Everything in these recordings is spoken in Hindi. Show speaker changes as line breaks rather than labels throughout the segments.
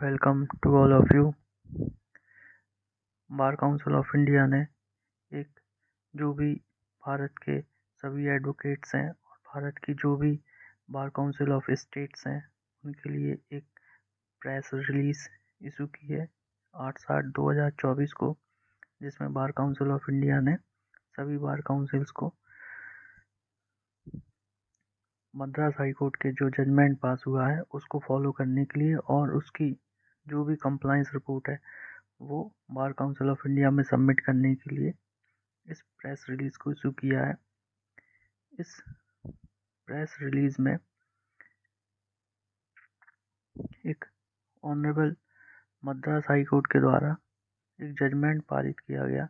Welcome to all of you. Bar Council of India ने एक जो भी भारत के सभी एडवोकेट्स हैं और भारत की जो भी बार काउंसिल ऑफ स्टेट्स हैं उनके लिए एक प्रेस रिलीज इशू की है 8/7/2024 को, जिसमें बार काउंसिल ऑफ इंडिया ने सभी बार काउंसिल्स को मद्रास हाई कोर्ट के जो जजमेंट पास हुआ है उसको फॉलो करने के लिए और उसकी जो भी कंप्लायंस रिपोर्ट है वो बार काउंसिल ऑफ इंडिया में सबमिट करने के लिए इस प्रेस रिलीज को इशू किया है। इस प्रेस रिलीज में एक ऑनरेबल मद्रास हाई कोर्ट के द्वारा एक जजमेंट पारित किया गया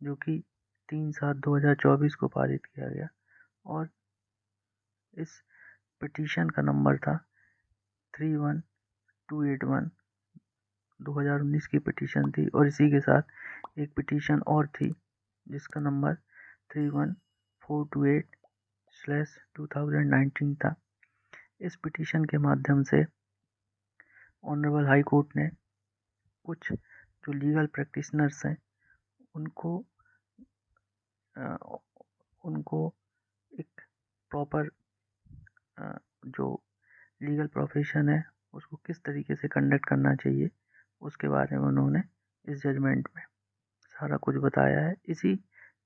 जो कि 3/7/2024 को पारित किया गया और इस पिटीशन का नंबर था 31281। 2019 की पिटीशन थी और इसी के साथ एक पिटीशन और थी जिसका नंबर 31428/2019 था। इस पिटीशन के माध्यम से ऑनरेबल हाई कोर्ट ने कुछ जो लीगल प्रैक्टिशनर्स हैं उनको एक प्रॉपर जो लीगल प्रोफेशन है उसको किस तरीके से कंडक्ट करना चाहिए उसके बारे में उन्होंने इस जजमेंट में सारा कुछ बताया है। इसी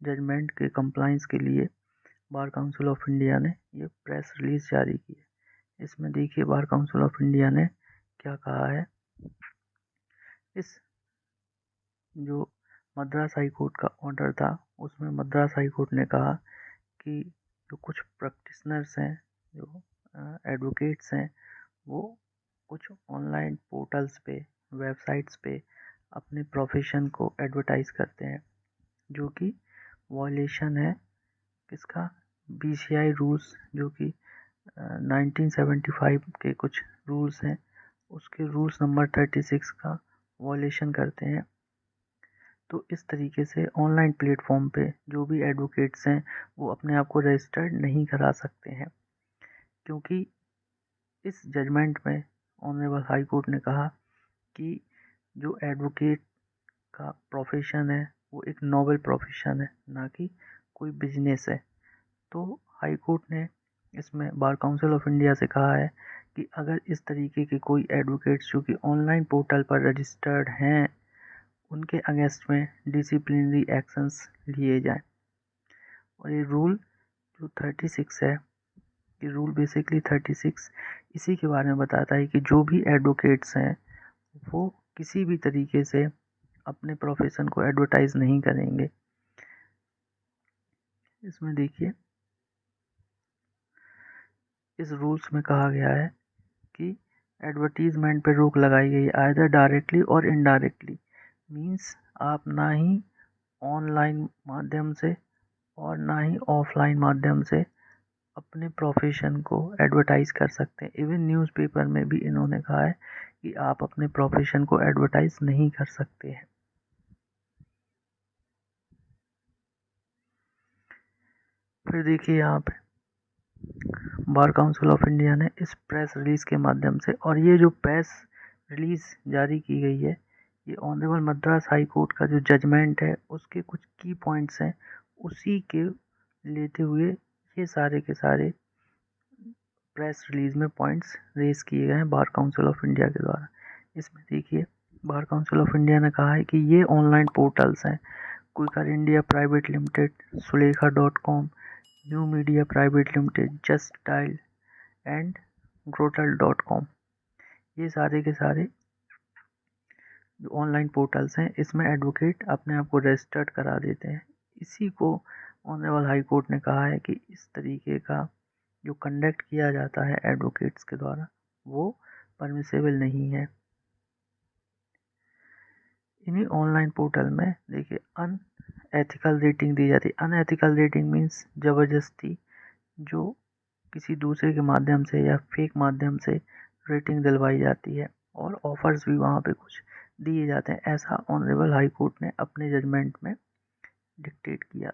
जजमेंट के कंप्लायंस के लिए बार काउंसिल ऑफ इंडिया ने ये प्रेस रिलीज जारी की है। इसमें देखिए बार काउंसिल ऑफ इंडिया ने क्या कहा है। इस जो मद्रास हाई कोर्ट का ऑर्डर था उसमें मद्रास हाई कोर्ट ने कहा कि जो कुछ प्रैक्टिशनर्स हैं, जो एडवोकेट्स हैं, वो कुछ ऑनलाइन पोर्टल्स पे, वेबसाइट्स पे अपने प्रोफेशन को एडवर्टाइज करते हैं जो कि वॉयलेशन है किसका, बीसीआई रूल्स जो कि 1975 के कुछ रूल्स हैं उसके रूल्स नंबर 36 का वॉयलेशन करते हैं। तो इस तरीके से ऑनलाइन प्लेटफॉर्म पे जो भी एडवोकेट्स हैं वो अपने आप को रजिस्टर्ड नहीं करा सकते हैं, क्योंकि इस जजमेंट में ऑनरेबल हाई कोर्ट ने कहा कि जो एडवोकेट का प्रोफेशन है वो एक नोबल प्रोफेशन है, ना कि कोई बिजनेस है। तो हाई कोर्ट ने इसमें बार काउंसिल ऑफ इंडिया से कहा है कि अगर इस तरीके के कोई एडवोकेट्स जो कि ऑनलाइन पोर्टल पर रजिस्टर्ड हैं उनके अगेंस्ट में डिसिप्लिनरी एक्शंस लिए जाएं। और ये रूल जो 36 है, ये रूल बेसिकली 36 इसी के बारे में बताता है कि जो भी एडवोकेट्स हैं वो किसी भी तरीके से अपने प्रोफेशन को एडवर्टाइज नहीं करेंगे। इसमें देखिए इस रूल्स में कहा गया है कि एडवर्टीजमेंट पे रोक लगाई गई है आइदर डायरेक्टली और इनडायरेक्टली। मीन्स आप ना ही ऑनलाइन माध्यम से और ना ही ऑफलाइन माध्यम से अपने प्रोफेशन को एडवर्टाइज कर सकते हैं। इवन न्यूज़पेपर में भी इन्होंने कहा है कि आप अपने प्रोफेशन को एडवर्टाइज नहीं कर सकते हैं। फिर देखिए यहाँ पे बार काउंसिल ऑफ इंडिया ने इस प्रेस रिलीज के माध्यम से, और ये जो प्रेस रिलीज जारी की गई है ये ऑनरेबल मद्रास हाई कोर्ट का जो जजमेंट है उसके कुछ की पॉइंट्स हैं उसी के लेते हुए ये सारे के सारे प्रेस रिलीज में पॉइंट्स रेज किए गए हैं बार काउंसिल ऑफ इंडिया के द्वारा। इसमें देखिए बार काउंसिल ऑफ इंडिया ने कहा है कि ये ऑनलाइन पोर्टल्स हैं क्विकर इंडिया प्राइवेट लिमिटेड, सुलेखा.com, new media private limited, Just Dial and ग्रोटल.com, ये सारे के सारे जो ऑनलाइन पोर्टल्स हैं इसमें एडवोकेट अपने आप को रजिस्टर्ड करा देते हैं। इसी को ऑनरेबल हाई कोर्ट ने कहा है कि इस तरीके का जो कंडक्ट किया जाता है एडवोकेट्स के द्वारा वो परमिसेबल नहीं है। इन्हीं ऑनलाइन पोर्टल में देखिए अनएथिकल रेटिंग दी जाती है। अनएथिकल रेटिंग मीन्स ज़बरदस्ती जो किसी दूसरे के माध्यम से या फेक माध्यम से रेटिंग दिलवाई जाती है और ऑफर्स भी वहाँ पे कुछ दिए जाते हैं। ऐसा ऑनरेबल हाई कोर्ट ने अपने जजमेंट में डिक्टेट किया।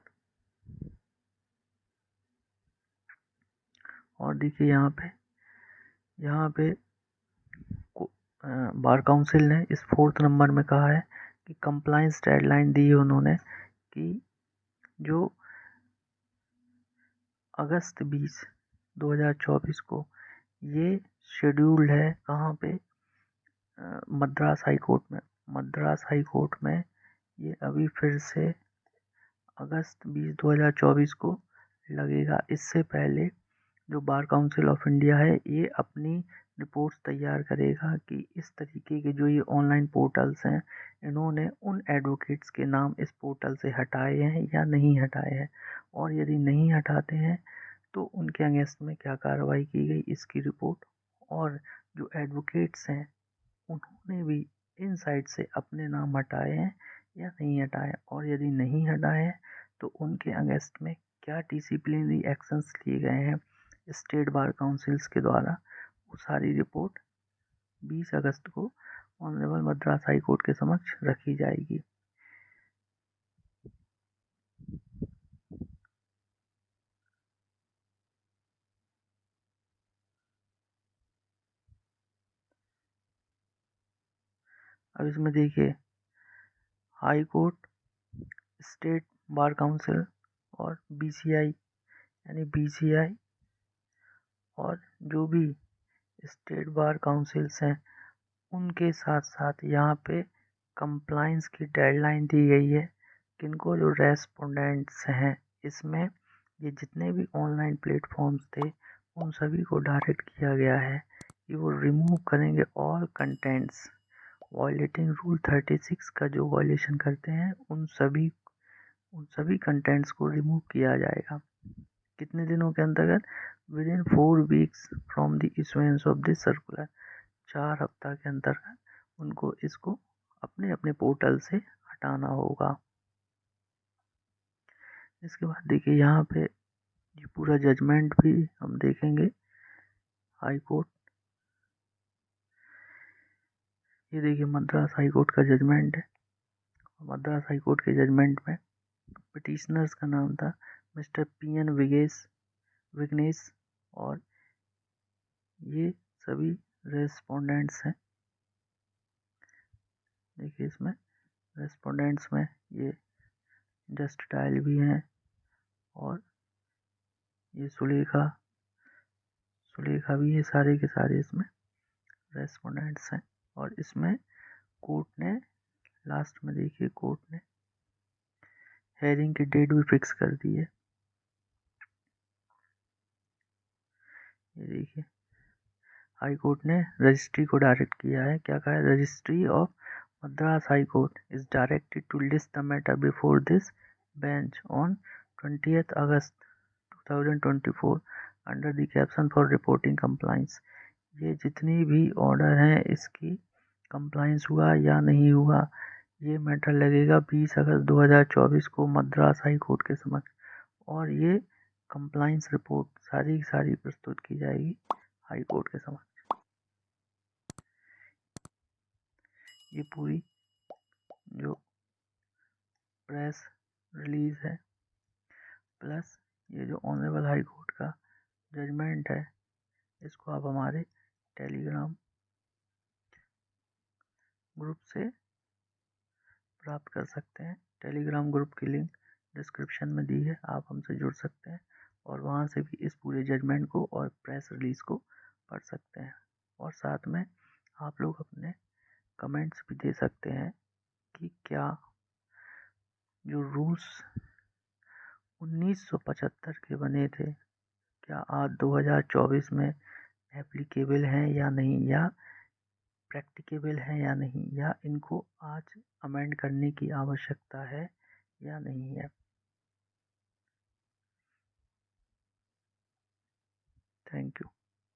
और देखिए यहाँ पे बार काउंसिल ने इस 4th नंबर में कहा है कि कंप्लाइंस डेडलाइन दी है उन्होंने कि जो अगस्त 20, 2024 को ये शेड्यूल्ड है कहाँ पे, मद्रास हाई कोर्ट में। मद्रास हाई कोर्ट में ये अभी फिर से अगस्त 20, 2024 को लगेगा। इससे पहले जो बार काउंसिल ऑफ इंडिया है ये अपनी रिपोर्ट्स तैयार करेगा कि इस तरीके के जो ये ऑनलाइन पोर्टल्स हैं इन्होंने उन एडवोकेट्स के नाम इस पोर्टल से हटाए हैं या नहीं हटाए हैं, और यदि नहीं हटाते हैं तो उनके अगेंस्ट में क्या कार्रवाई की गई इसकी रिपोर्ट, और जो एडवोकेट्स हैं उन्होंने भी इन साइट से अपने नाम हटाए हैं या नहीं हटाए, और यदि नहीं हटाए हैं तो उनके अगेंस्ट में क्या डिसिप्लिनरी एक्शंस लिए गए हैं स्टेट बार काउंसिल्स के द्वारा, वो सारी रिपोर्ट 20 अगस्त को ऑनरेबल मद्रास हाई कोर्ट के समक्ष रखी जाएगी। अब इसमें देखिए high court, state bar council और बीसीआई यानी बीसीआई और जो भी स्टेट बार काउंसिल्स हैं उनके साथ साथ यहाँ पे कंप्लाइंस की डेडलाइन दी गई है किनको, जो रेस्पोंडेंट्स हैं। इसमें ये जितने भी ऑनलाइन प्लेटफॉर्म्स थे उन सभी को डायरेक्ट किया गया है कि वो रिमूव करेंगे ऑल कंटेंट्स वायलेटिंग रूल 36 का जो वायलेशन करते हैं उन सभी कंटेंट्स को रिमूव किया जाएगा। कितने दिनों के अंतर्गत, with in 4 weeks from the issuance of this circular. 4 हफ्ता के अंतर्गत उनको इसको अपने अपने पोर्टल से हटाना होगा। इसके बाद देखिए यहाँ पे ये पूरा जजमेंट भी हम देखेंगे। हाई कोर्ट, ये देखिए मद्रास हाई कोर्ट का जजमेंट है। मद्रास हाई कोर्ट के जजमेंट में पिटिशनर्स का नाम था मिस्टर पी.एन. विग्नेश और ये सभी रेस्पोंडेंट्स हैं। देखिए इसमें रेस्पोंडेंट्स में ये जस्ट डायल भी हैं और ये सुलेखा भी है, सारे के सारे इसमें रेस्पोंडेंट्स हैं। और इसमें कोर्ट ने लास्ट में देखिए कोर्ट ने हेयरिंग की डेट भी फिक्स कर दी है। ये देखिए हाई कोर्ट ने रजिस्ट्री को डायरेक्ट किया है, क्या कहा है, registry of Madras High Court is directed to list the matter before this bench on 20th August 2024 under the caption for reporting compliance. ये जितनी भी ऑर्डर हैं इसकी कंप्लाइंस हुआ या नहीं हुआ ये मैटर लगेगा 20 अगस्त 2024 को मद्रास हाई कोर्ट के समक्ष, और ये कंप्लाइंस रिपोर्ट सारी की सारी प्रस्तुत की जाएगी हाई कोर्ट के समक्ष। ये पूरी जो प्रेस रिलीज है प्लस ये जो ऑनरेबल हाई कोर्ट का जजमेंट है इसको आप हमारे टेलीग्राम ग्रुप से प्राप्त कर सकते हैं। टेलीग्राम ग्रुप की लिंक डिस्क्रिप्शन में दी है, आप हमसे जुड़ सकते हैं और वहाँ से भी इस पूरे जजमेंट को और प्रेस रिलीज़ को पढ़ सकते हैं। और साथ में आप लोग अपने कमेंट्स भी दे सकते हैं कि क्या जो रूल्स 1975 के बने थे क्या आज 2024 में एप्लीकेबल हैं या नहीं, या प्रैक्टिकेबल है या नहीं, या इनको आज अमेंड करने की आवश्यकता है या नहीं है। Thank you.